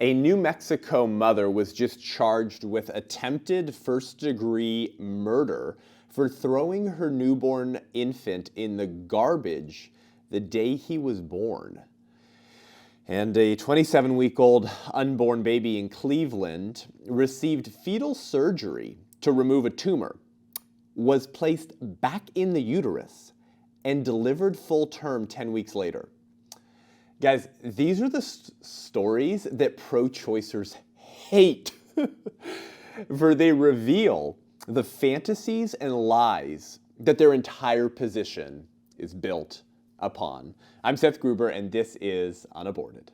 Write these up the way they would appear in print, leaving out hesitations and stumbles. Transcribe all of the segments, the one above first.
A New Mexico mother was just charged with attempted first-degree murder for throwing her newborn infant in the garbage the day he was born. And a 27-week-old unborn baby in Cleveland received fetal surgery to remove a tumor, was placed back in the uterus, and delivered full term 10 weeks later. Guys, these are the stories that pro-choicers hate, for they reveal the fantasies and lies that their entire position is built upon. I'm Seth Gruber, and this is UnAborted.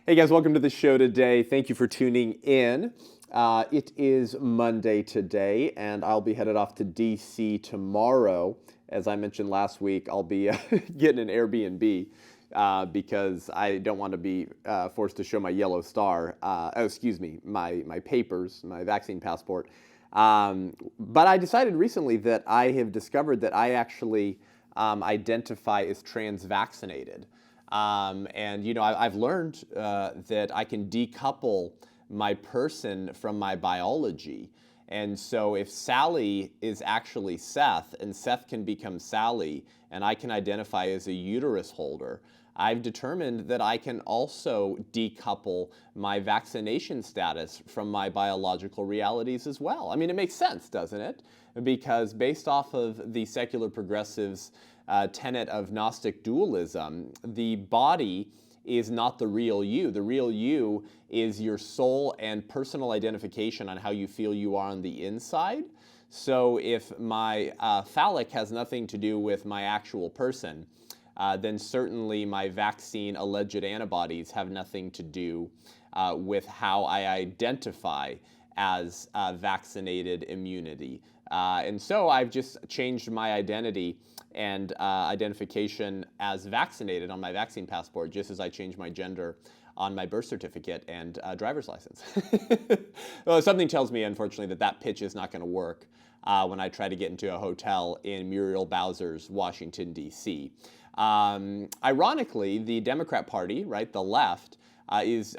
Hey guys, welcome to the show today. Thank you for tuning in. It is Monday today, and I'll be headed off to DC tomorrow. As I mentioned last week, I'll be getting an Airbnb because I don't want to be forced to show my yellow star, my papers, my vaccine passport. But I decided recently that I have discovered that I actually identify as trans-vaccinated. And, you know, I've learned that I can decouple my person from my biology. And so if Sally is actually Seth, and Seth can become Sally, and I can identify as a uterus holder, I've determined that I can also decouple my vaccination status from my biological realities as well. I mean, it makes sense, doesn't it? Because based off of the secular progressives' tenet of Gnostic dualism, the body is not the real you. The real you is your soul and personal identification on how you feel you are on the inside. So if my phallic has nothing to do with my actual person, then certainly my vaccine alleged antibodies have nothing to do with how I identify as vaccinated immunity. And so I've just changed my identity and identification as vaccinated on my vaccine passport, just as I changed my gender on my birth certificate and driver's license. Well, something tells me, unfortunately, that pitch is not going to work when I try to get into a hotel in Muriel Bowser's Washington, D.C. Ironically, the Democrat Party, right, the left, is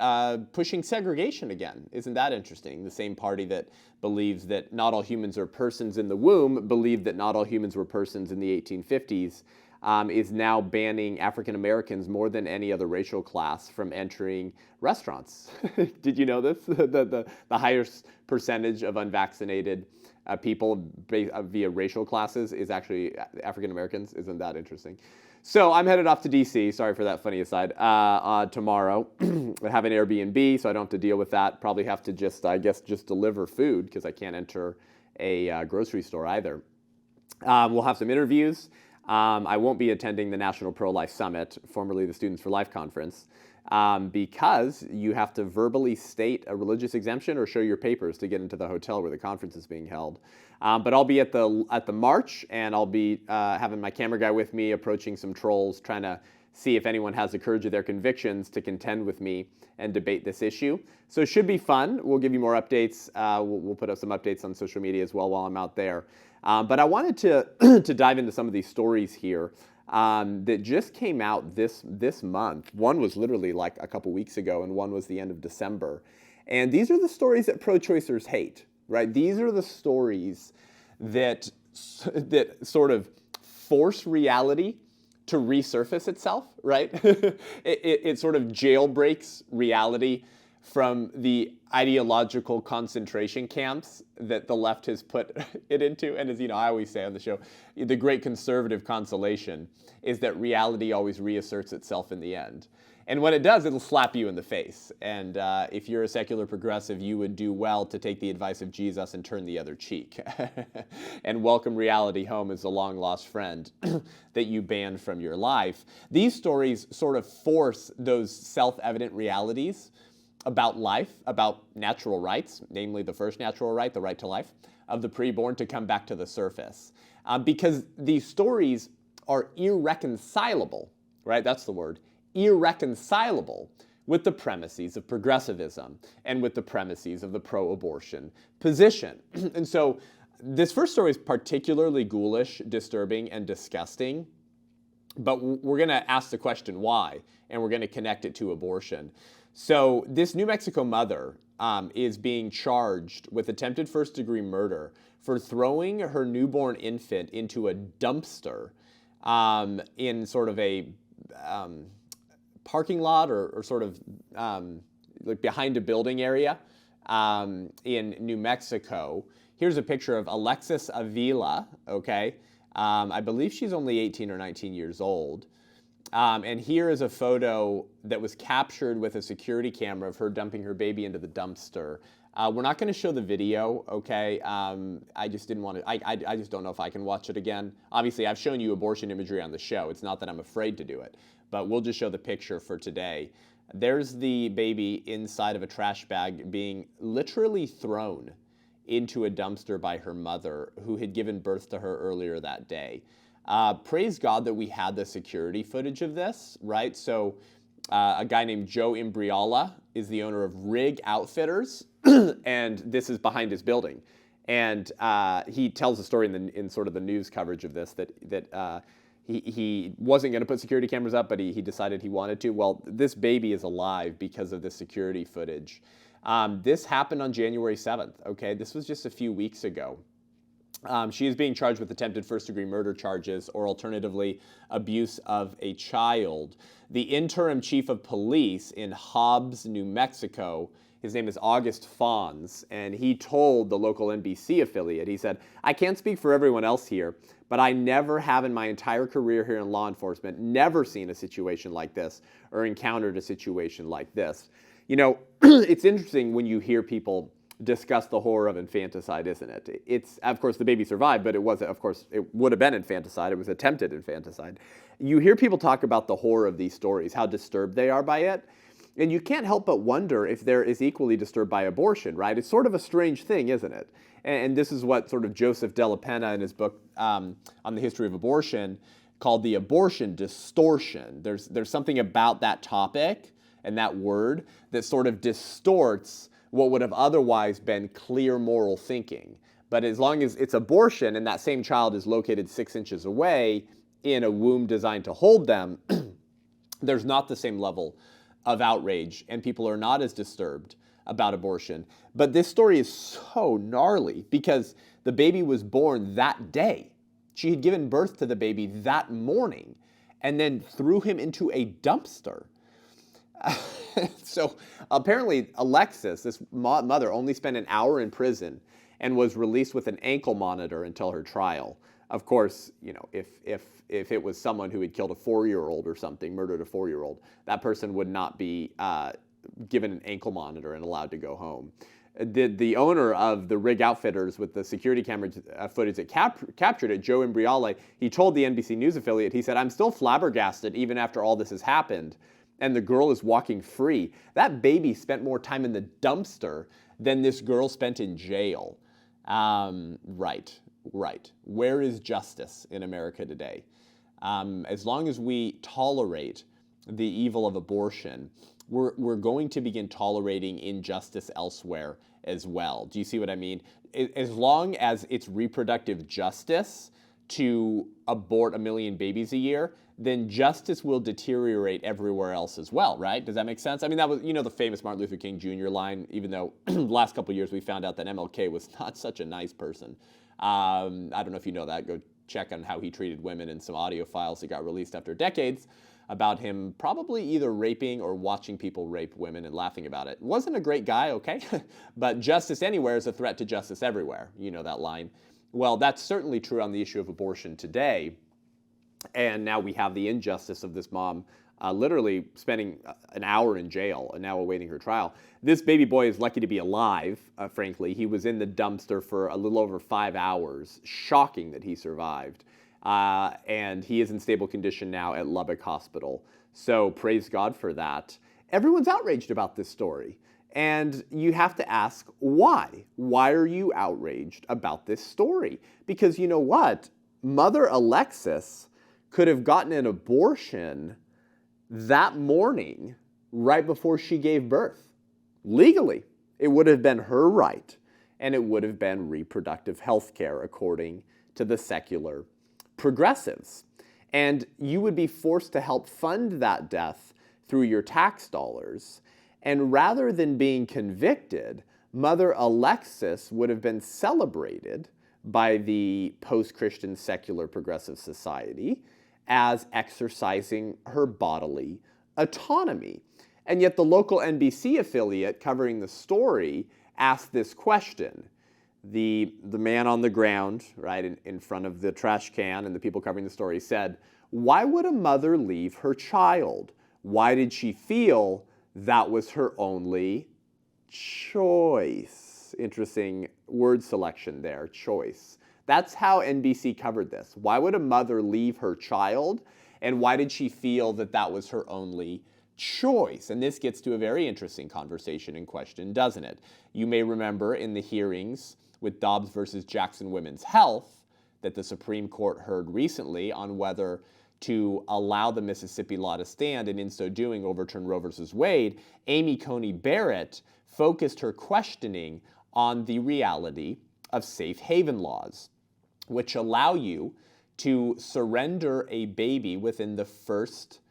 pushing segregation again. Isn't that interesting? The same party that believes that not all humans are persons in the womb, believed that not all humans were persons in the 1850s, is now banning African Americans more than any other racial class from entering restaurants. Did you know this? The highest percentage of unvaccinated people via racial classes is actually African Americans. Isn't that interesting? So I'm headed off to DC, sorry for that funny aside, tomorrow. I have an Airbnb, so I don't have to deal with that. Probably have to just deliver food because I can't enter a grocery store either. We'll have some interviews. I won't be attending the National Pro-Life Summit, formerly the Students for Life Conference, because you have to verbally state a religious exemption or show your papers to get into the hotel where the conference is being held. But I'll be at the march, and I'll be having my camera guy with me, approaching some trolls, trying to see if anyone has the courage of their convictions to contend with me and debate this issue. So it should be fun. We'll give you more updates. We'll put up some updates on social media as well while I'm out there. But I wanted to dive into some of these stories here that just came out this month. One was literally like a couple weeks ago, and one was the end of December. And these are the stories that pro-choicers hate, right? These are the stories that sort of force reality to resurface itself, right? it sort of jailbreaks reality from the ideological concentration camps that the left has put it into. And as you know, I always say on the show, the great conservative consolation is that reality always reasserts itself in the end. And when it does, it'll slap you in the face. And if you're a secular progressive, you would do well to take the advice of Jesus and turn the other cheek and welcome reality home as a long-lost friend that you banned from your life. These stories sort of force those self-evident realities about life, about natural rights, namely the first natural right, the right to life, of the preborn to come back to the surface. Because these stories are irreconcilable, right? That's the word. Irreconcilable with the premises of progressivism and with the premises of the pro-abortion position. And so this first story is particularly ghoulish, disturbing, and disgusting. But we're going to ask the question why, and we're going to connect it to abortion. So this New Mexico mother is being charged with attempted first-degree murder for throwing her newborn infant into a dumpster in sort of a parking lot or sort of like behind a building area in New Mexico. Here's a picture of Alexis Avila, okay? I believe she's only 18 or 19 years old. And here is a photo that was captured with a security camera of her dumping her baby into the dumpster. We're not going to show the video, okay? I just didn't want to, I just don't know if I can watch it again. Obviously, I've shown you abortion imagery on the show. It's not that I'm afraid to do it, but we'll just show the picture for today. There's the baby inside of a trash bag being literally thrown into a dumpster by her mother, who had given birth to her earlier that day. Praise God that we had the security footage of this, right? So a guy named Joe Imbriola is the owner of Rig Outfitters, and this is behind his building. And he tells a story in sort of the news coverage of this that he wasn't going to put security cameras up, but he decided he wanted to. Well, this baby is alive because of this security footage. This happened on January 7th, okay? This was just a few weeks ago. She is being charged with attempted first-degree murder charges, or alternatively, abuse of a child. The interim chief of police in Hobbs, New Mexico, his name is August Fons, and he told the local NBC affiliate, he said, "I can't speak for everyone else here, but I never have in my entire career here in law enforcement, never seen a situation like this or encountered a situation like this." You know, it's interesting when you hear people discuss the horror of infanticide, isn't it? It's, of course, the baby survived, but it wasn't, of course, it would have been infanticide. It was attempted infanticide. You hear people talk about the horror of these stories, how disturbed they are by it, and you can't help but wonder if they're as equally disturbed by abortion, right? It's sort of a strange thing, isn't it? And this is what sort of Joseph Della Penna in his book on the history of abortion called the Abortion Distortion. There's something about that topic and that word that sort of distorts what would have otherwise been clear moral thinking. But as long as it's abortion and that same child is located 6 inches away in a womb designed to hold them, there's not the same level of outrage, and people are not as disturbed about abortion. But this story is so gnarly because the baby was born that day. She had given birth to the baby that morning and then threw him into a dumpster. So apparently Alexis, this mother, only spent an hour in prison and was released with an ankle monitor until her trial. Of course, you know, if it was someone who had killed a 4-year-old or something, murdered a 4-year-old, that person would not be given an ankle monitor and allowed to go home. The owner of the Rig Outfitters with the security camera footage that captured it, Joe Imbriola, he told the NBC News affiliate, he said, "I'm still flabbergasted even after all this has happened. And the girl is walking free. That baby spent more time in the dumpster than this girl spent in jail." Right. Where is justice in America today? As long as we tolerate the evil of abortion, we're going to begin tolerating injustice elsewhere as well. Do you see what I mean? As long as it's reproductive justice to abort 1 million babies a year, then justice will deteriorate everywhere else as well, right? Does that make sense? I mean, that was, you know, the famous Martin Luther King Jr. line, even though the last couple of years we found out that MLK was not such a nice person. I don't know if you know that. Go check on how he treated women in some audio files that got released after decades about him probably either raping or watching people rape women and laughing about it. Wasn't a great guy, okay? But justice anywhere is a threat to justice everywhere. You know that line. Well, that's certainly true on the issue of abortion today. And now we have the injustice of this mom literally spending an hour in jail and now awaiting her trial. This baby boy is lucky to be alive, frankly. He was in the dumpster for a little over 5 hours. Shocking that he survived. And he is in stable condition now at Lubbock Hospital. So praise God for that. Everyone's outraged about this story. And you have to ask, why? Why are you outraged about this story? Because you know what? Mother Alexis could have gotten an abortion that morning right before she gave birth. Legally, it would have been her right. and it would have been reproductive health care according to the secular progressives. And you would be forced to help fund that death through your tax dollars. And rather than being convicted, Mother Alexis would have been celebrated by the post-Christian secular progressive society as exercising her bodily autonomy. And yet the local NBC affiliate covering the story asked this question. The man on the ground, right, in front of the trash can, and the people covering the story said, "Why would a mother leave her child? Why did she feel that was her only choice?" Interesting word selection there, choice. That's how NBC covered this. Why would a mother leave her child? And why did she feel that that was her only choice? And this gets to a very interesting conversation and question, doesn't it? You may remember in the hearings with Dobbs versus Jackson Women's Health that the Supreme Court heard recently on whether to allow the Mississippi law to stand, and in so doing overturn Roe versus Wade. Amy Coney Barrett focused her questioning on the reality of safe haven laws, which allow you to surrender a baby within the first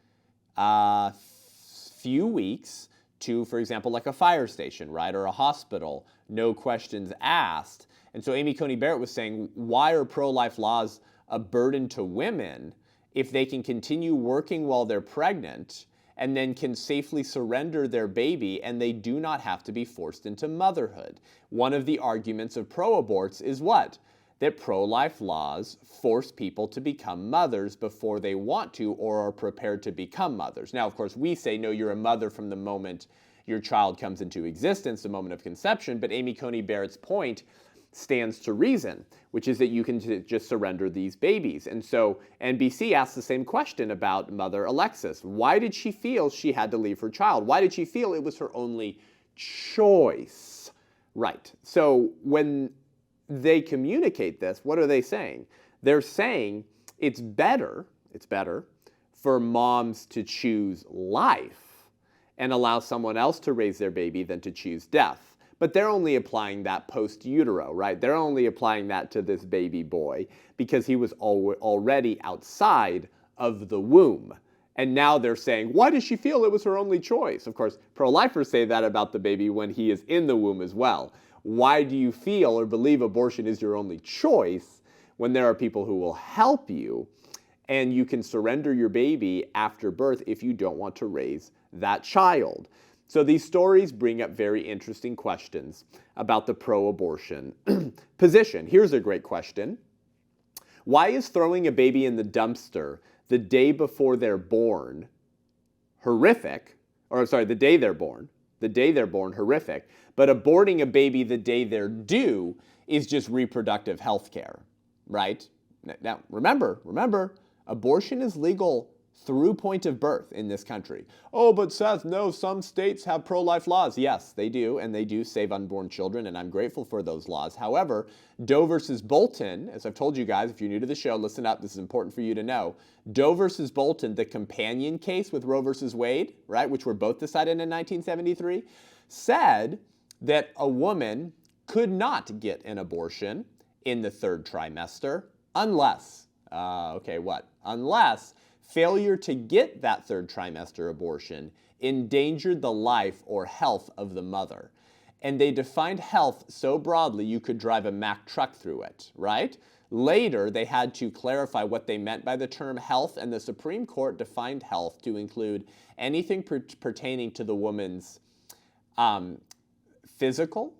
few weeks to, for example, like a fire station, right, or a hospital, no questions asked. And so Amy Coney Barrett was saying, why are pro-life laws a burden to women if they can continue working while they're pregnant and then can safely surrender their baby and they do not have to be forced into motherhood? One of the arguments of pro-aborts is what? That pro-life laws force people to become mothers before they want to or are prepared to become mothers. Now, of course, we say, no, you're a mother from the moment your child comes into existence, the moment of conception, but Amy Coney Barrett's point stands to reason, which is that you can just surrender these babies. And so NBC asked the same question about Mother Alexis. Why did she feel she had to leave her child? Why did she feel it was her only choice? Right. So when they communicate this, what are they saying? They're saying it's better for moms to choose life and allow someone else to raise their baby than to choose death. But they're only applying that post-utero, right? They're only applying that to this baby boy because he was already outside of the womb. And now they're saying, why does she feel it was her only choice? Of course, pro-lifers say that about the baby when he is in the womb as well. Why do you feel or believe abortion is your only choice when there are people who will help you and you can surrender your baby after birth if you don't want to raise that child? So these stories bring up very interesting questions about the pro-abortion position. Here's a great question. Why is throwing a baby in the dumpster the day before they're born horrific, or sorry, the day they're born horrific, but aborting a baby the day they're due is just reproductive health care, right? Now, remember, abortion is legal through point of birth in this country. Oh, but Seth, no, some states have pro-life laws. Yes, they do, and they do save unborn children, and I'm grateful for those laws. However, Doe versus Bolton, as I've told you guys, if you're new to the show, listen up, this is important for you to know. Doe versus Bolton, the companion case with Roe versus Wade, right, which were both decided in 1973, said that a woman could not get an abortion in the third trimester unless, unless failure to get that third trimester abortion endangered the life or health of the mother. And they defined health so broadly you could drive a Mack truck through it, right? Later, they had to clarify what they meant by the term health, and the Supreme Court defined health to include anything pertaining to the woman's physical,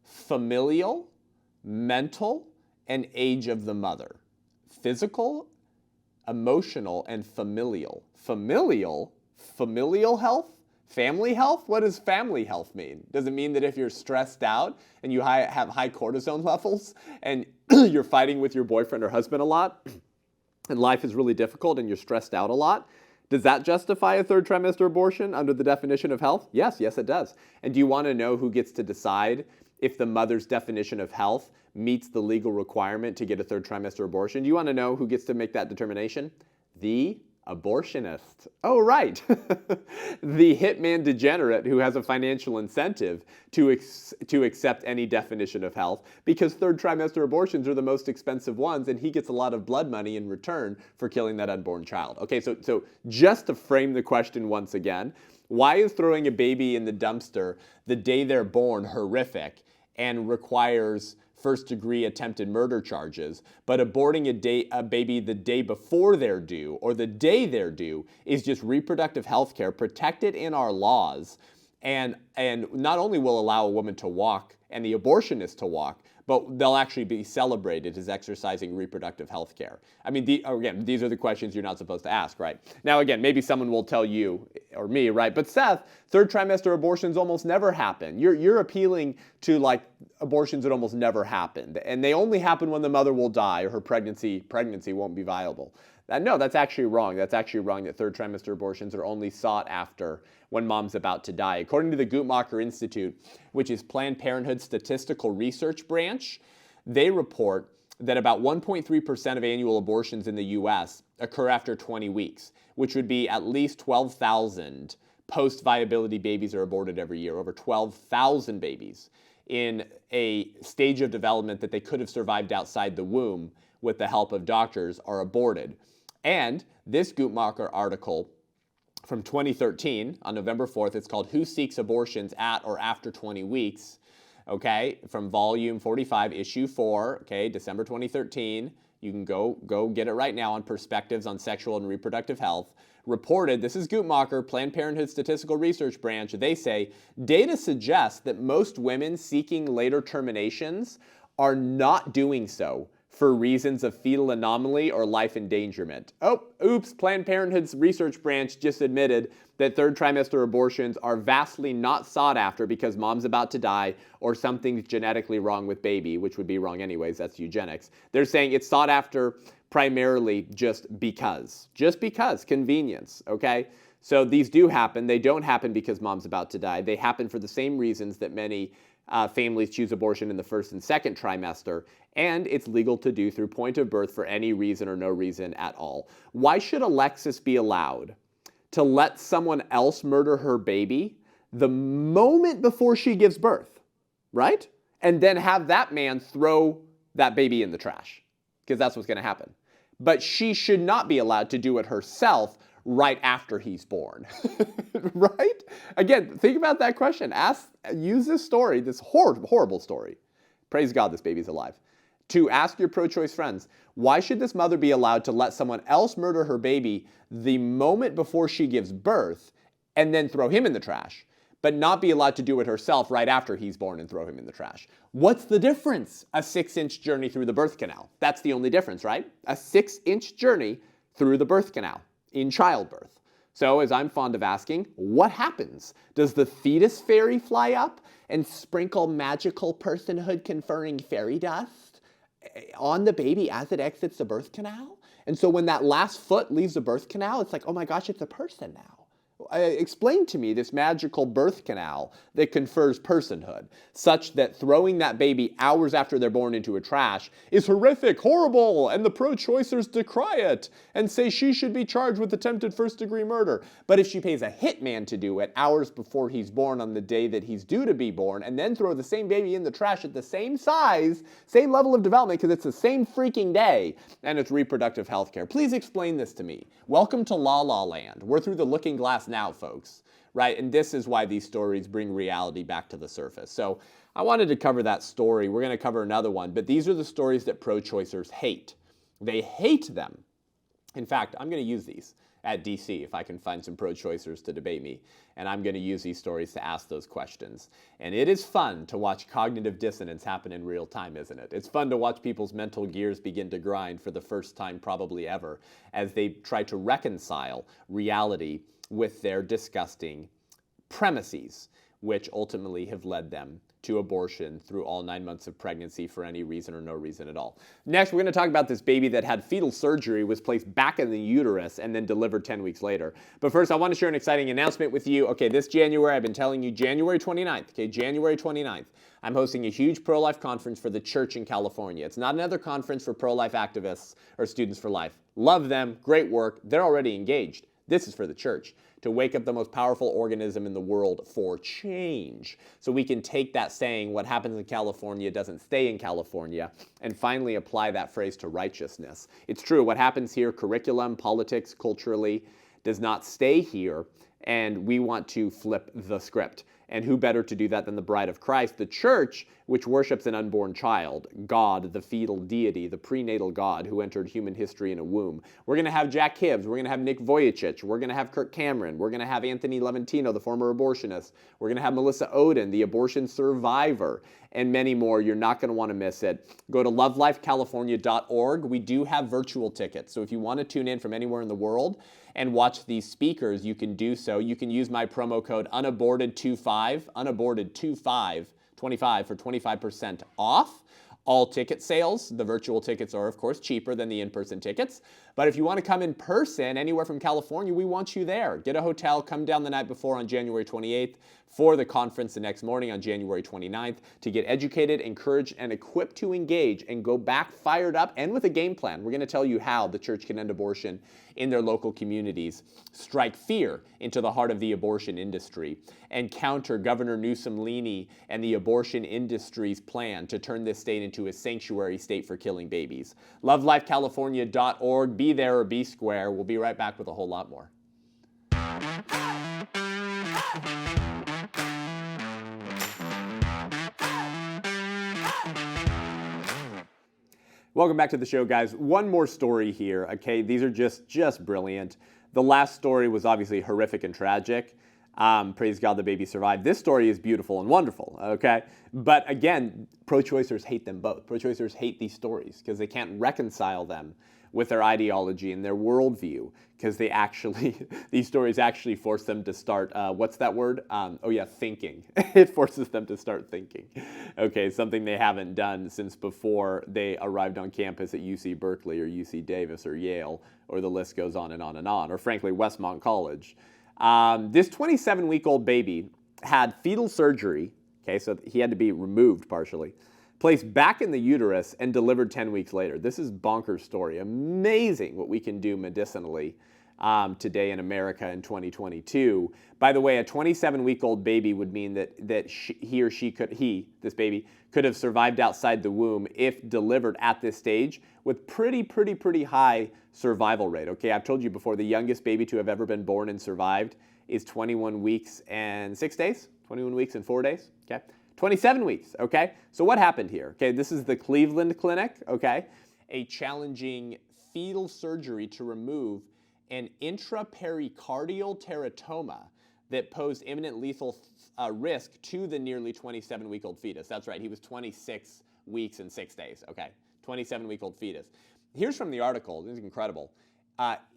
familial, mental, and age of the mother. Physical, emotional, and familial. Familial health? Family health? What does family health mean? Does it mean that if you're stressed out and you have high cortisone levels and you're fighting with your boyfriend or husband a lot and life is really difficult and you're stressed out a lot, does that justify a third trimester abortion under the definition of health? Yes, it does. And do you want to know who gets to decide if the mother's definition of health meets the legal requirement to get a third trimester abortion? Do you want to know who gets to make that determination? The Abortionist. Oh, right. The hitman degenerate who has a financial incentive to accept any definition of health because third trimester abortions are the most expensive ones, and he gets a lot of blood money in return for killing that unborn child. Okay, so just to frame the question once again, why is throwing a baby in the dumpster the day they're born horrific and requires first-degree attempted murder charges, but aborting a baby the day before they're due or the day they're due is just reproductive health care protected in our laws, and not only will allow a woman to walk and the abortionist to walk, but they'll actually be celebrated as exercising reproductive health care. I mean, again, these are the questions you're not supposed to ask, right? Now, again, maybe someone will tell you or me, right? But Seth, third trimester abortions almost never happen. You're appealing to like abortions that almost never happened, and they only happen when the mother will die or her pregnancy won't be viable. No, that's actually wrong. That's actually wrong that third trimester abortions are only sought after when mom's about to die. According to the Guttmacher Institute, which is Planned Parenthood's statistical research branch, they report that about 1.3% of annual abortions in the U.S. occur after 20 weeks, which would be at least 12,000 post-viability babies are aborted every year, over 12,000 babies in a stage of development that they could have survived outside the womb with the help of doctors are aborted. And this Guttmacher article from 2013 on November 4th, it's called Who Seeks Abortions at or After 20 Weeks, okay, from volume 45, issue 4, okay, December 2013. You can go get it right now on Perspectives on Sexual and Reproductive Health. Reported, this is Guttmacher, Planned Parenthood Statistical Research Branch. They say, data suggests that most women seeking later terminations are not doing so for reasons of fetal anomaly or life endangerment. Oh, oops, Planned Parenthood's research branch just admitted that third trimester abortions are vastly not sought after because mom's about to die or something's genetically wrong with baby, which would be wrong anyways, that's eugenics. They're saying it's sought after primarily just because, convenience, okay? So these do happen. They don't happen because mom's about to die. They happen for the same reasons that many families choose abortion in the first and second trimester, and it's legal to do through point of birth for any reason or no reason at all. Why should Alexis be allowed to let someone else murder her baby the moment before she gives birth, right? And then have that man throw that baby in the trash, because that's what's going to happen. But she should not be allowed to do it herself right after he's born, right? Again, think about that question. Use this story, this horrible story. Praise God, this baby's alive. To ask your pro-choice friends, why should this mother be allowed to let someone else murder her baby the moment before she gives birth and then throw him in the trash, but not be allowed to do it herself right after he's born and throw him in the trash? What's the difference? A 6-inch journey through the birth canal. That's the only difference, right? A 6-inch journey through the birth canal in childbirth. So, as I'm fond of asking, what happens? Does the fetus fairy fly up and sprinkle magical personhood conferring fairy dust on the baby as it exits the birth canal? And so when that last foot leaves the birth canal, it's like, oh my gosh, it's a person now. Explain to me this magical birth canal that confers personhood, such that throwing that baby hours after they're born into a trash is horrific, horrible, and the pro-choicers decry it and say she should be charged with attempted first-degree murder. But if she pays a hitman to do it hours before he's born on the day that he's due to be born, and then throw the same baby in the trash at the same size, same level of development, because it's the same freaking day, and it's reproductive health care. Please explain this to me. Welcome to La La Land. We're through the looking glass now, folks, right? And this is why these stories bring reality back to the surface. So I wanted to cover that story. We're going to cover another one, but these are the stories that pro-choicers hate. They hate them. In fact, I'm going to use these at DC if I can find some pro-choicers to debate me, and I'm going to use these stories to ask those questions. And it is fun to watch cognitive dissonance happen in real time, isn't it? It's fun to watch people's mental gears begin to grind for the first time probably ever as they try to reconcile reality with their disgusting premises, which ultimately have led them to abortion through all 9 months of pregnancy for any reason or no reason at all. Next, we're going to talk about this baby that had fetal surgery, was placed back in the uterus, and then delivered 10 weeks later. But first, I want to share an exciting announcement with you. Okay, this January, I've been telling you January 29th, okay, January 29th. I'm hosting a huge pro-life conference for the church in California. It's not another conference for pro-life activists or Students for Life. Love them, great work, they're already engaged. This is for the church, to wake up the most powerful organism in the world for change. So we can take that saying, what happens in California doesn't stay in California, and finally apply that phrase to righteousness. It's true, what happens here, curriculum, politics, culturally, does not stay here, and we want to flip the script. And who better to do that than the bride of Christ, the church, which worships an unborn child, God, the fetal deity, the prenatal God who entered human history in a womb. We're going to have Jack Hibbs. We're going to have Nick Vujicic. We're going to have Kirk Cameron. We're going to have Anthony Levantino, the former abortionist. We're going to have Melissa Ohden, the abortion survivor, and many more. You're not going to want to miss it. Go to lovelifecalifornia.org. We do have virtual tickets. So if you want to tune in from anywhere in the world and watch these speakers, you can do so. You can use my promo code UNABORTED25, UNABORTED25, 25 for 25% off all ticket sales. The virtual tickets are, of course, cheaper than the in-person tickets. But if you want to come in person anywhere from California, we want you there. Get a hotel, come down the night before on January 28th for the conference the next morning on January 29th to get educated, encouraged, and equipped to engage and go back fired up and with a game plan. We're going to tell you how the church can end abortion in their local communities, strike fear into the heart of the abortion industry, and counter Governor Newsom-Leaney and the abortion industry's plan to turn this state into a sanctuary state for killing babies. LoveLifeCalifornia.org. Be there or be square. We'll be right back with a whole lot more. Welcome back to the show, guys. One more story here, okay? These are just brilliant. The last story was obviously horrific and tragic. Praise God the baby survived. This story is beautiful and wonderful, okay? But again, pro-choicers hate them both. Pro-choicers hate these stories because they can't reconcile them with their ideology and their worldview, because these stories actually force them to start, what's that word? Thinking. It forces them to start thinking. Okay, something they haven't done since before they arrived on campus at UC Berkeley or UC Davis or Yale, or the list goes on and on and on, or frankly, Westmont College. This 27-week-old baby had fetal surgery, okay, so he had to be removed partially, placed back in the uterus and delivered 10 weeks later. This is bonkers story. Amazing what we can do medicinally today in America in 2022. By the way, a 27-week-old baby would mean that this baby could have survived outside the womb if delivered at this stage with pretty high survival rate. Okay, I've told you before, the youngest baby to have ever been born and survived is 21 weeks and 6 days, 21 weeks and 4 days, okay? 27 weeks, okay? So what happened here? Okay, this is the Cleveland Clinic, okay? A challenging fetal surgery to remove an intrapericardial teratoma that posed imminent lethal risk to the nearly 27-week-old fetus. That's right, he was 26 weeks and 6 days, okay? 27-week-old fetus. Here's from the article, this is incredible.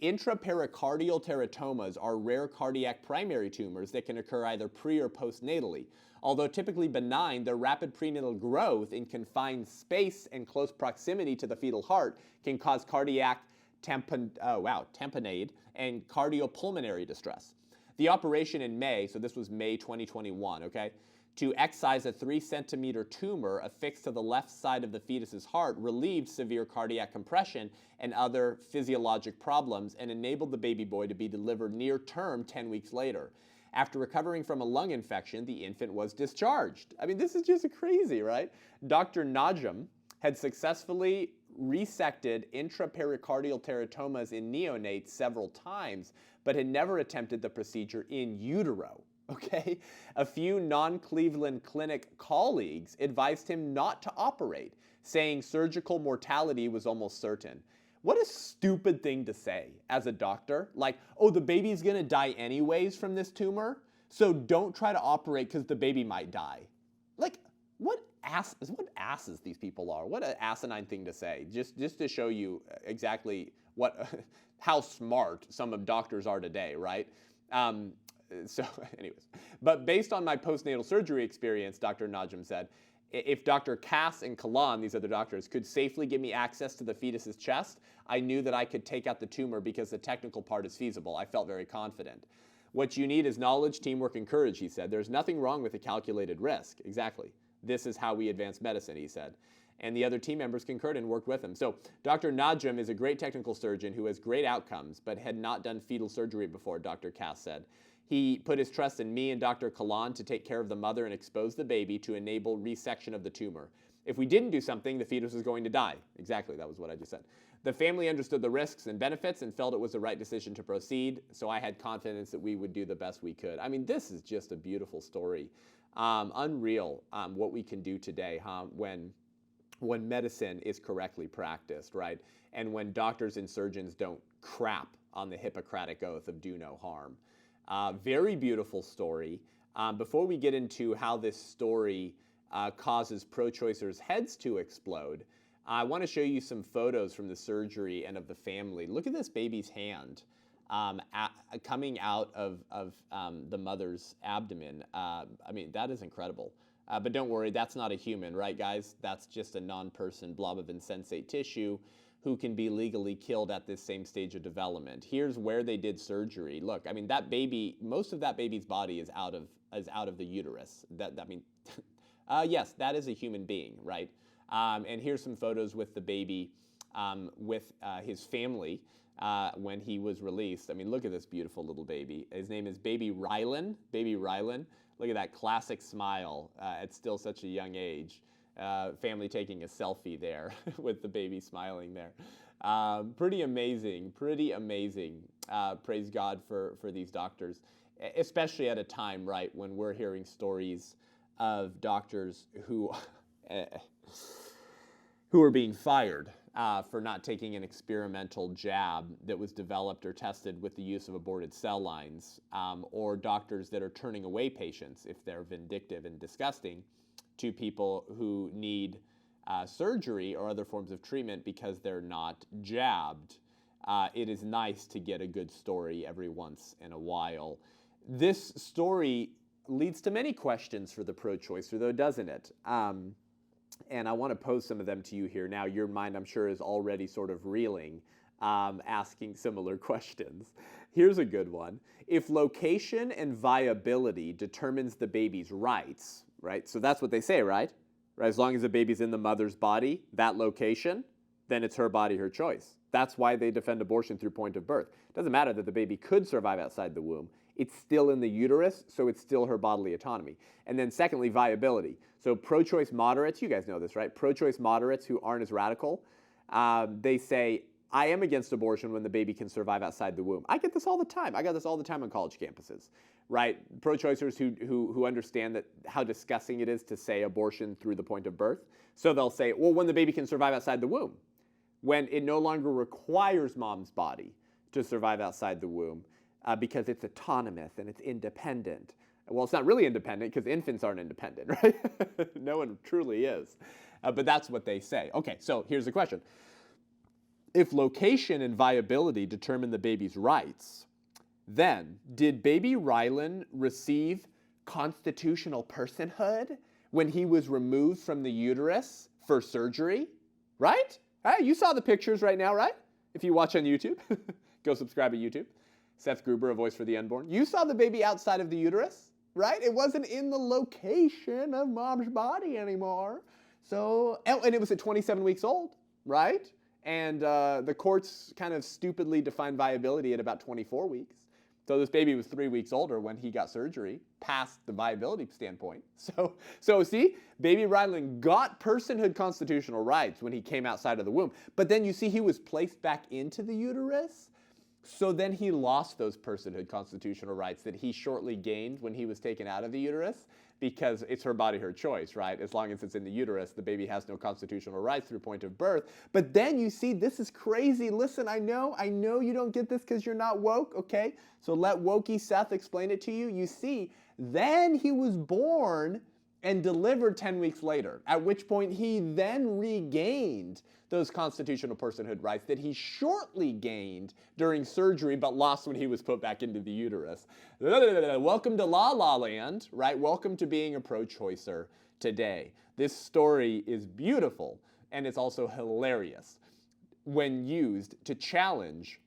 Intrapericardial teratomas are rare cardiac primary tumors that can occur either pre or postnatally. Although typically benign, their rapid prenatal growth in confined space and close proximity to the fetal heart can cause cardiac tamponade and cardiopulmonary distress. The operation in May, so this was May 2021, okay, to excise a 3-centimeter tumor affixed to the left side of the fetus's heart relieved severe cardiac compression and other physiologic problems and enabled the baby boy to be delivered near term 10 weeks later. After recovering from a lung infection, the infant was discharged. I mean, this is just crazy, right? Dr. Najam had successfully resected intrapericardial teratomas in neonates several times, but had never attempted the procedure in utero. Okay? A few non-Cleveland Clinic colleagues advised him not to operate, saying surgical mortality was almost certain. What a stupid thing to say as a doctor. Like, oh, the baby's gonna die anyways from this tumor, so don't try to operate because the baby might die. Like, what asses these people are. What an asinine thing to say. Just to show you exactly how smart some of doctors are today, right? So anyways, but based on my postnatal surgery experience, Dr. Najam said, if Dr. Cass and Kalan, these other doctors, could safely give me access to the fetus's chest, I knew that I could take out the tumor because the technical part is feasible. I felt very confident. What you need is knowledge, teamwork, and courage, he said. There's nothing wrong with a calculated risk. Exactly. This is how we advance medicine, he said. And the other team members concurred and worked with him. So Dr. Najm is a great technical surgeon who has great outcomes, but had not done fetal surgery before, Dr. Cass said. He put his trust in me and Dr. Kalan to take care of the mother and expose the baby to enable resection of the tumor. If we didn't do something, the fetus was going to die. Exactly, that was what I just said. The family understood the risks and benefits and felt it was the right decision to proceed, so I had confidence that we would do the best we could. I mean, this is just a beautiful story. Unreal what we can do today, when medicine is correctly practiced, right? And when doctors and surgeons don't crap on the Hippocratic Oath of do no harm. Very beautiful story. Before we get into how this story causes pro-choicers' heads to explode, I want to show you some photos from the surgery and of the family. Look at this baby's hand coming out of the mother's abdomen. I mean, that is incredible. But don't worry, that's not a human, right, guys? That's just a non-person blob of insensate tissue who can be legally killed at this same stage of development. Here's where they did surgery. Look, I mean, that baby, most of that baby's body is out of the uterus. Yes, that is a human being, right? And here's some photos with the baby, with his family when he was released. I mean, look at this beautiful little baby. His name is Baby Rylan. Baby Rylan. Look at that classic smile at still such a young age. Family taking a selfie there with the baby smiling there. Pretty amazing, pretty amazing. Praise God for these doctors, especially at a time, right, when we're hearing stories of doctors who are being fired for not taking an experimental jab that was developed or tested with the use of aborted cell lines, or doctors that are turning away patients if they're vindictive and disgusting to people who need surgery or other forms of treatment because they're not jabbed. It is nice to get a good story every once in a while. This story leads to many questions for the pro-choicer, though, doesn't it? And I want to pose some of them to you here now. Your mind, I'm sure, is already sort of reeling, asking similar questions. Here's a good one. If location and viability determines the baby's rights, right? So that's what they say, right? As long as the baby's in the mother's body, that location, then it's her body, her choice. That's why they defend abortion through point of birth. It doesn't matter that the baby could survive outside the womb. It's still in the uterus, so it's still her bodily autonomy. And then secondly, viability. So pro-choice moderates, you guys know this, right? Pro-choice moderates who aren't as radical, they say, I am against abortion when the baby can survive outside the womb. I get this all the time. I got this all the time on college campuses, right? Pro-choicers who understand that how disgusting it is to say abortion through the point of birth. So they'll say, well, when the baby can survive outside the womb, when it no longer requires mom's body to survive outside the womb, because it's autonomous and it's independent. Well, it's not really independent because infants aren't independent, right? No one truly is. But that's what they say. Okay, so here's the question. If location and viability determine the baby's rights, then did baby Rylan receive constitutional personhood when he was removed from the uterus for surgery? Right? You saw the pictures right now, right? If you watch on YouTube, go subscribe to YouTube. Seth Gruber, A Voice for the Unborn. You saw the baby outside of the uterus, right? It wasn't in the location of mom's body anymore. So, and it was at 27 weeks old, right? And the courts kind of stupidly defined viability at about 24 weeks. So this baby was 3 weeks older when he got surgery, past the viability standpoint. So see, baby Rylan got personhood constitutional rights when he came outside of the womb. But then you see he was placed back into the uterus. So then he lost those personhood constitutional rights that he shortly gained when he was taken out of the uterus, because it's her body, her choice, right? As long as it's in the uterus, the baby has no constitutional rights through point of birth. But then you see, this is crazy. Listen, I know you don't get this because you're not woke, okay? So let wokey Seth explain it to you. You see, then he was born and delivered 10 weeks later, at which point he then regained those constitutional personhood rights that he shortly gained during surgery but lost when he was put back into the uterus. Welcome to La La Land, right? Welcome to being a pro-choicer today. This story is beautiful, and it's also hilarious when used to challenge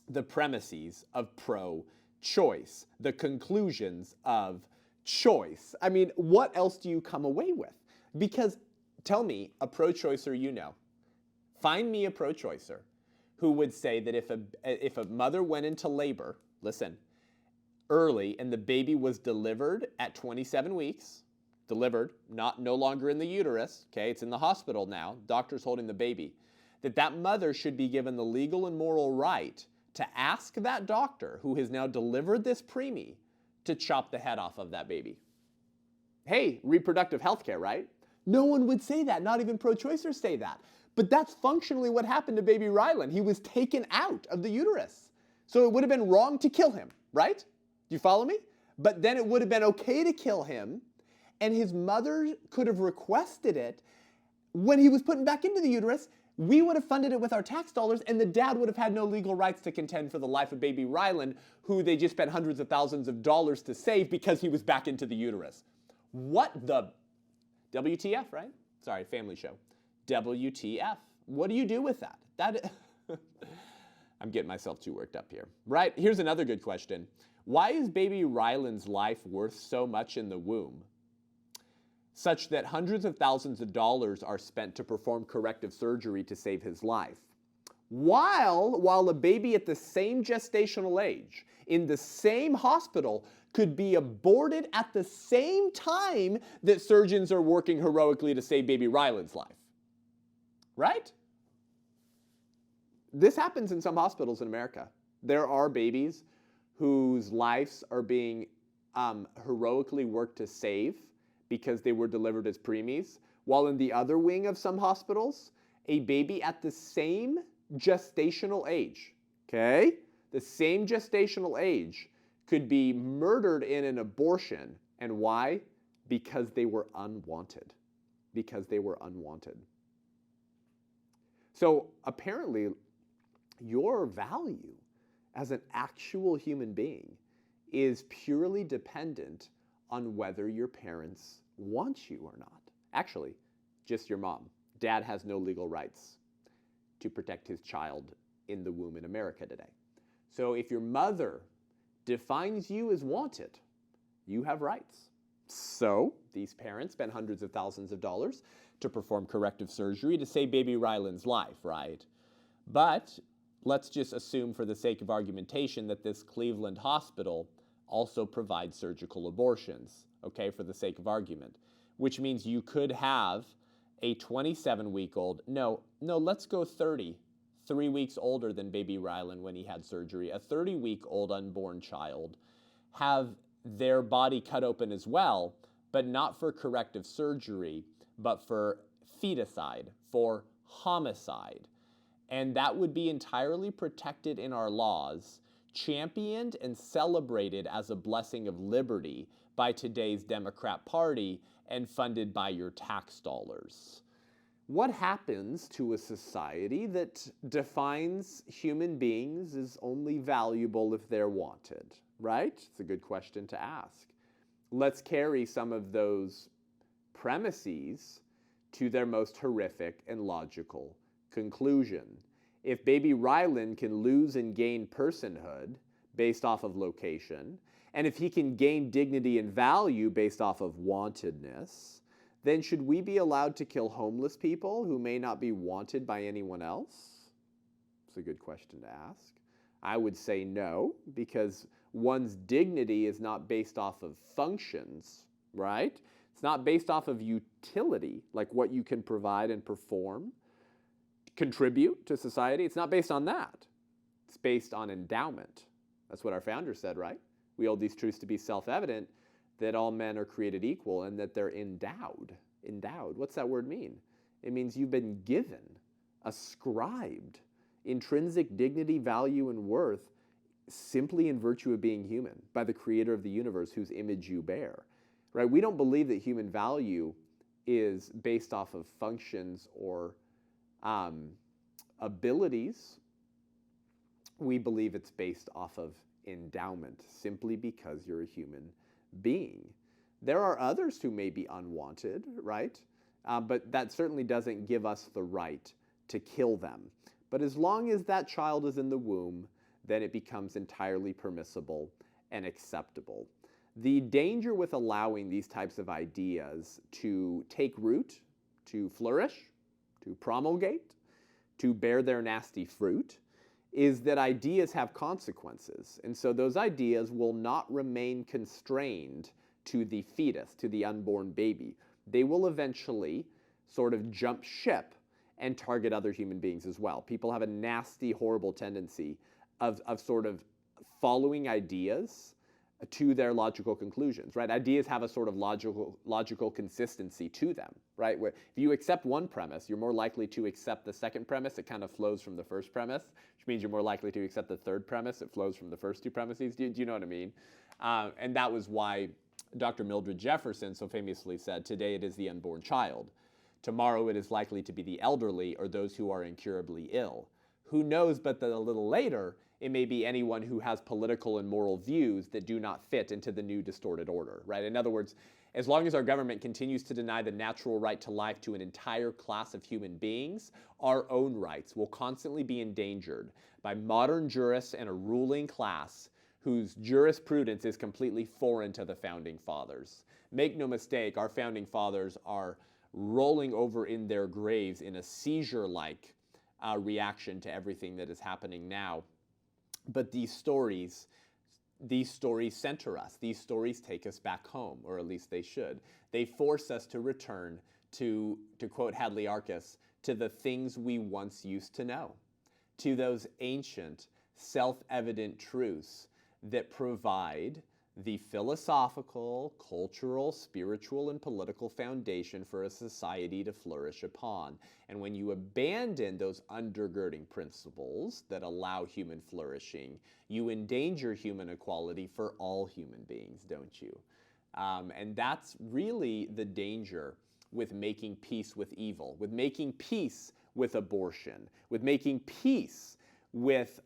the premises of pro-choice, the conclusions of choice. I mean, what else do you come away with? Because tell me, a pro-choicer you know, find me a pro-choicer who would say that if a mother went into labor, listen, early, and the baby was delivered at 27 weeks, delivered, no longer in the uterus, okay, it's in the hospital now, doctor's holding the baby, that mother should be given the legal and moral right to ask that doctor who has now delivered this preemie to chop the head off of that baby. Hey, reproductive health care, right? No one would say that, not even pro-choicers say that. But that's functionally what happened to baby Rylan. He was taken out of the uterus. So it would have been wrong to kill him, right? Do you follow me? But then it would have been okay to kill him, and his mother could have requested it when he was put back into the uterus. We would have funded it with our tax dollars, and the dad would have had no legal rights to contend for the life of baby Rylan, who they just spent hundreds of thousands of dollars to save because he was back into the uterus. What the WTF, right? Sorry, family show. WTF. What do you do with that? I'm getting myself too worked up here. Right, here's another good question. Why is baby Rylan's life worth so much in the womb, such that hundreds of thousands of dollars are spent to perform corrective surgery to save his life, while a baby at the same gestational age, in the same hospital, could be aborted at the same time that surgeons are working heroically to save baby Rylan's life? Right? This happens in some hospitals in America. There are babies whose lives are being heroically worked to save because they were delivered as preemies, while in the other wing of some hospitals, a baby at the same gestational age, okay? The same gestational age could be murdered in an abortion. And why? Because they were unwanted. Because they were unwanted. So apparently, your value as an actual human being is purely dependent on whether your parents want you or not. Actually, just your mom. Dad has no legal rights to protect his child in the womb in America today. So if your mother defines you as wanted, you have rights. So these parents spend hundreds of thousands of dollars to perform corrective surgery to save baby Rylan's life, right? But let's just assume for the sake of argumentation that this Cleveland hospital also provides surgical abortions, okay, for the sake of argument, which means you could have a 27-week-old, no, let's go 30, 3 weeks older than baby Rylan when he had surgery, a 30-week-old unborn child, have their body cut open as well, but not for corrective surgery, but for feticide, for homicide. And that would be entirely protected in our laws, championed and celebrated as a blessing of liberty by today's Democrat Party and funded by your tax dollars. What happens to a society that defines human beings as only valuable if they're wanted, right? It's a good question to ask. Let's carry some of those premises to their most horrific and logical conclusion. If baby Rylan can lose and gain personhood based off of location, and if he can gain dignity and value based off of wantedness, then should we be allowed to kill homeless people who may not be wanted by anyone else? It's a good question to ask. I would say no, because one's dignity is not based off of functions, right? It's not based off of utility, like what you can provide and perform, contribute to society. It's not based on that. It's based on endowment. That's what our founder said, right? We hold these truths to be self-evident, that all men are created equal and that they're endowed. Endowed. What's that word mean? It means you've been given, ascribed intrinsic dignity, value, and worth simply in virtue of being human by the creator of the universe whose image you bear. Right? We don't believe that human value is based off of functions or abilities. We believe it's based off of endowment, simply because you're a human being. There are others who may be unwanted, right? But that certainly doesn't give us the right to kill them. But as long as that child is in the womb, then it becomes entirely permissible and acceptable. The danger with allowing these types of ideas to take root, to flourish, to promulgate, to bear their nasty fruit, is that ideas have consequences. And so those ideas will not remain constrained to the fetus, to the unborn baby. They will eventually sort of jump ship and target other human beings as well. People have a nasty, horrible tendency of sort of following ideas to their logical conclusions, right? Ideas have a sort of logical consistency to them, right? Where if you accept one premise, you're more likely to accept the second premise. It kind of flows from the first premise, which means you're more likely to accept the third premise. It flows from the first two premises. Do you know what I mean? And that was why Dr. Mildred Jefferson so famously said, "Today it is the unborn child. Tomorrow it is likely to be the elderly or those who are incurably ill. Who knows but that a little later it may be anyone who has political and moral views that do not fit into the new distorted order," right? In other words, as long as our government continues to deny the natural right to life to an entire class of human beings, our own rights will constantly be endangered by modern jurists and a ruling class whose jurisprudence is completely foreign to the founding fathers. Make no mistake, our founding fathers are rolling over in their graves in a seizure-like reaction to everything that is happening now. But these stories center us. These stories take us back home, or at least they should. They force us to return to quote Hadley Arkes, to the things we once used to know, to those ancient, self-evident truths that provide the philosophical, cultural, spiritual, and political foundation for a society to flourish upon. And when you abandon those undergirding principles that allow human flourishing, you endanger human equality for all human beings, don't you? And that's really the danger with making peace with evil, with making peace with abortion, with making peace with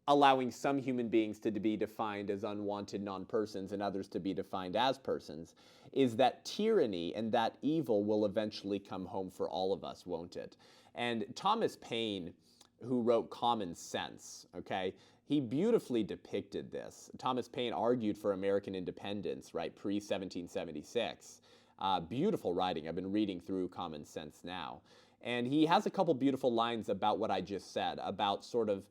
allowing some human beings to be defined as unwanted non-persons and others to be defined as persons, is that tyranny and that evil will eventually come home for all of us, won't it? And Thomas Paine, who wrote Common Sense, okay, he beautifully depicted this. Thomas Paine argued for American independence, right, pre-1776. Beautiful writing. I've been reading through Common Sense now. And he has a couple beautiful lines about what I just said, about sort of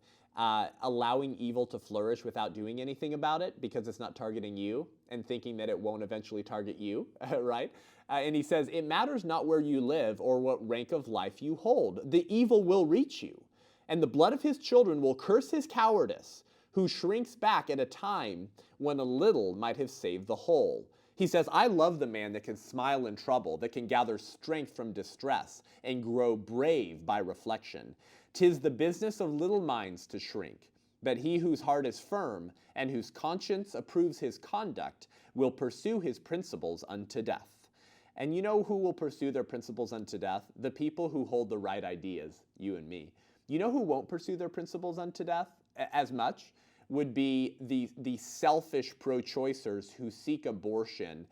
allowing evil to flourish without doing anything about it because it's not targeting you, and thinking that it won't eventually target you, right? And he says, "It matters not where you live or what rank of life you hold. The evil will reach you, and the blood of his children will curse his cowardice, who shrinks back at a time when a little might have saved the whole." He says, "I love the man that can smile in trouble, that can gather strength from distress, and grow brave by reflection. 'Tis the business of little minds to shrink, but he whose heart is firm, and whose conscience approves his conduct, will pursue his principles unto death." And you know who will pursue their principles unto death? The people who hold the right ideas, you and me. You know who won't pursue their principles unto death as much? Would be the selfish pro-choicers who seek abortion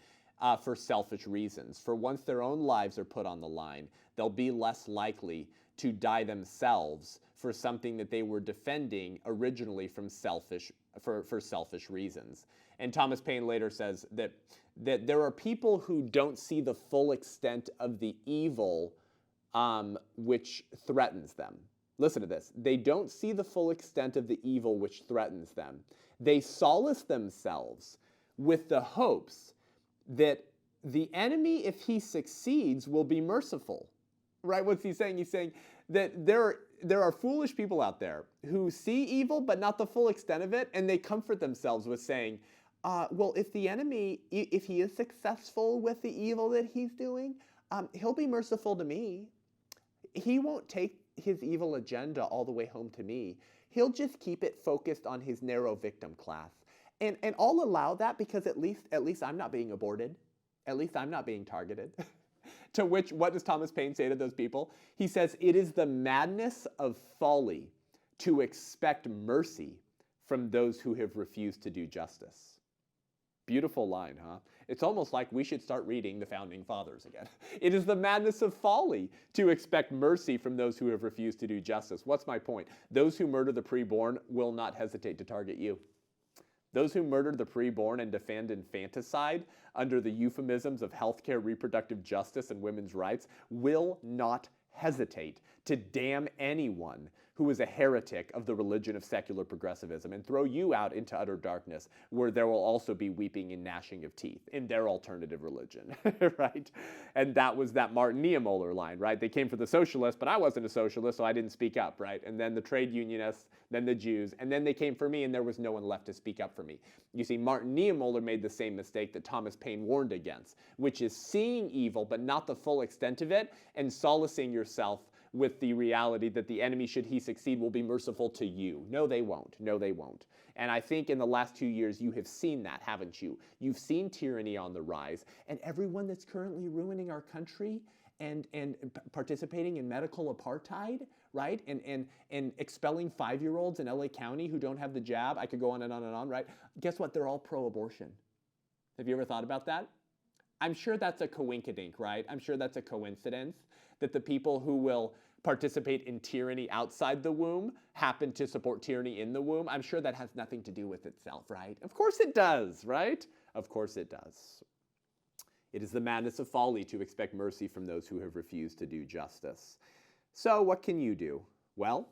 for selfish reasons. For once their own lives are put on the line, they'll be less likely to die themselves for something that they were defending originally for selfish reasons. And Thomas Paine later says that there are people who don't see the full extent of the evil which threatens them. Listen to this. They don't see the full extent of the evil which threatens them. They solace themselves with the hopes that the enemy, if he succeeds, will be merciful. Right? What's he saying? He's saying that there are foolish people out there who see evil but not the full extent of it, and they comfort themselves with saying, well, if the enemy, if he is successful with the evil that he's doing, he'll be merciful to me. He won't take his evil agenda all the way home to me. He'll just keep it focused on his narrow victim class. And I'll allow that because at least I'm not being aborted. At least I'm not being targeted. To which, what does Thomas Paine say to those people? He says, "It is the madness of folly to expect mercy from those who have refused to do justice." Beautiful line, huh? It's almost like we should start reading the Founding Fathers again. It is the madness of folly to expect mercy from those who have refused to do justice. What's my point? Those who murder the preborn will not hesitate to target you. Those who murder the preborn and defend infanticide under the euphemisms of healthcare, reproductive justice, and women's rights will not hesitate to damn anyone who is a heretic of the religion of secular progressivism and throw you out into utter darkness, where there will also be weeping and gnashing of teeth in their alternative religion, right? And that was that Martin Niemöller line, right? They came for the socialists, but I wasn't a socialist, so I didn't speak up, right? And then the trade unionists, then the Jews, and then they came for me, and there was no one left to speak up for me. You see, Martin Niemöller made the same mistake that Thomas Paine warned against, which is seeing evil, but not the full extent of it, and solacing yourself with the reality that the enemy, should he succeed, will be merciful to you. No, they won't. No, they won't. And I think in the last 2 years, you have seen that, haven't you? You've seen tyranny on the rise. And everyone that's currently ruining our country and participating in medical apartheid, right? And expelling 5-year-olds in LA County who don't have the jab. I could go on and on and on, right? Guess what? They're all pro-abortion. Have you ever thought about that? I'm sure that's a coinkydink, right? I'm sure that's a coincidence that the people who will participate in tyranny outside the womb happen to support tyranny in the womb. I'm sure that has nothing to do with itself, right? Of course it does, right? Of course it does. It is the madness of folly to expect mercy from those who have refused to do justice. So what can you do? Well,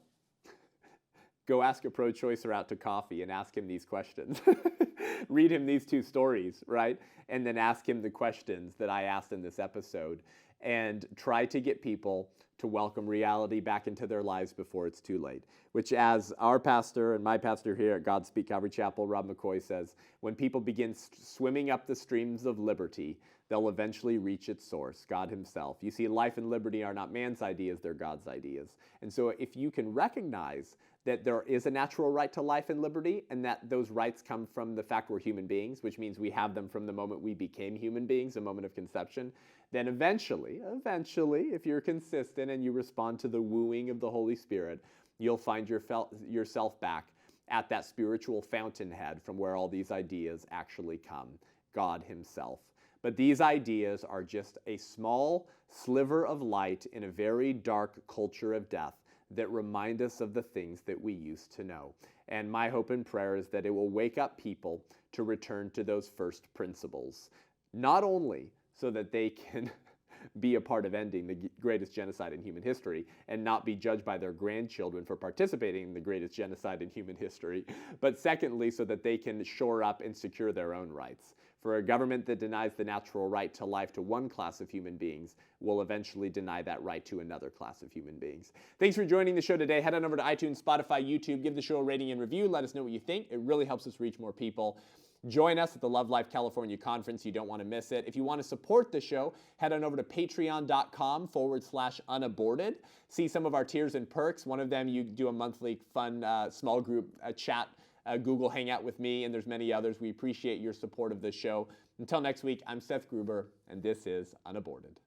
go ask a pro-choicer out to coffee and ask him these questions. Read him these 2 stories, right? And then ask him the questions that I asked in this episode, and try to get people to welcome reality back into their lives before it's too late. Which, as our pastor and my pastor here at Godspeak Calvary Chapel, Rob McCoy, says, when people begin swimming up the streams of liberty, they'll eventually reach its source, God himself. You see, life and liberty are not man's ideas, they're God's ideas. And so if you can recognize that there is a natural right to life and liberty, and that those rights come from the fact we're human beings, which means we have them from the moment we became human beings, the moment of conception, then eventually, if you're consistent and you respond to the wooing of the Holy Spirit, you'll find yourself back at that spiritual fountainhead from where all these ideas actually come, God himself. But these ideas are just a small sliver of light in a very dark culture of death that remind us of the things that we used to know. And my hope and prayer is that it will wake up people to return to those first principles, not only so that they can be a part of ending the greatest genocide in human history and not be judged by their grandchildren for participating in the greatest genocide in human history, but secondly, so that they can shore up and secure their own rights. For a government that denies the natural right to life to one class of human beings will eventually deny that right to another class of human beings. Thanks for joining the show today. Head on over to iTunes, Spotify, YouTube. Give the show a rating and review. Let us know what you think. It really helps us reach more people. Join us at the Love Life California Conference. You don't want to miss it. If you want to support the show, head on over to patreon.com/unaborted. See some of our tiers and perks. One of them, you do a monthly fun small group chat Google Hangout with me, and there's many others. We appreciate your support of the show. Until next week, I'm Seth Gruber, and this is Unaborted.